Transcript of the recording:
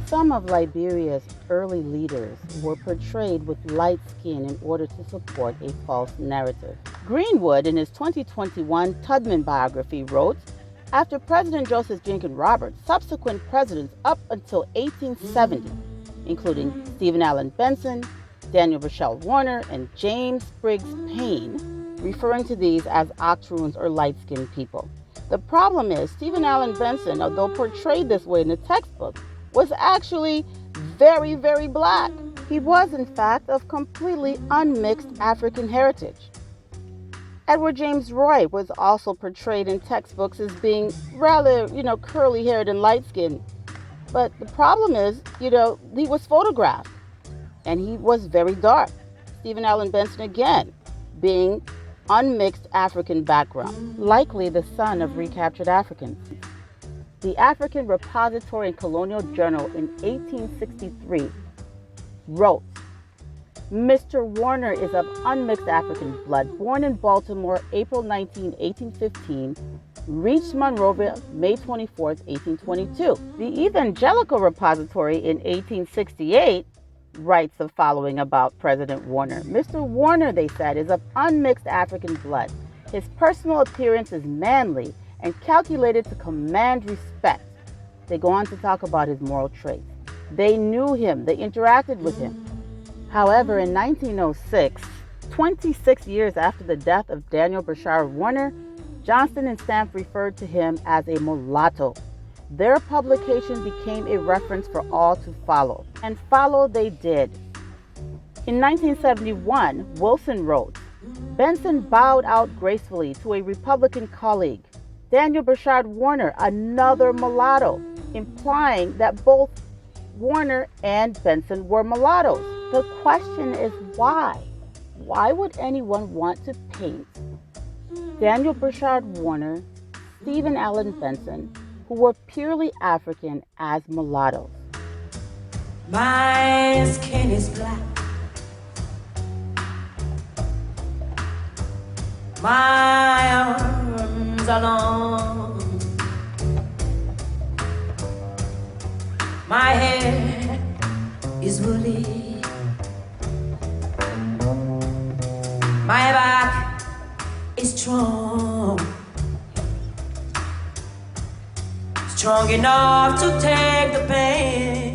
Some of Liberia's early leaders were portrayed with light skin in order to support a false narrative. Greenwood, in his 2021 Tubman biography, wrote, after President Joseph Jenkins Roberts, subsequent presidents up until 1870, including Stephen Allen Benson, Daniel Rochelle Warner, and James Briggs Payne, referring to these as Octoroons or light-skinned people. The problem is, Stephen Allen Benson, although portrayed this way in the textbook, was actually very, very black. He was, in fact, of completely unmixed African heritage. Edward James Roy was also portrayed in textbooks as being rather, curly-haired and light-skinned. But the problem is, he was photographed, and he was very dark. Stephen Allen Benson, again, being unmixed African background, likely the son of recaptured Africans. The African Repository and Colonial Journal in 1863 wrote, Mr. Warner is of unmixed African blood, born in Baltimore, April 19, 1815, reached Monrovia, May 24, 1822. The Evangelical Repository in 1868 writes the following about President Warner. Mr. Warner, they said, is of unmixed African blood. His personal appearance is manly and calculated to command respect. They go on to talk about his moral traits. They knew him. They interacted with him. However, in 1906, 26 years after the death of Daniel Bashar Warner, Johnston and Stamp referred to him as a mulatto. Their publication became a reference for all to follow, and follow they did. In 1971, Wilson wrote, Benson bowed out gracefully to a Republican colleague, Daniel Bashar Warner, another mulatto, implying that both Warner and Benson were mulattoes. The question is why? Why would anyone want to paint Daniel Bashar Warner, Stephen Allen Benson, who were purely African, as mulattoes? My skin is black. My arms are long. My hair is woolly. My back is strong. Strong enough to take the pain.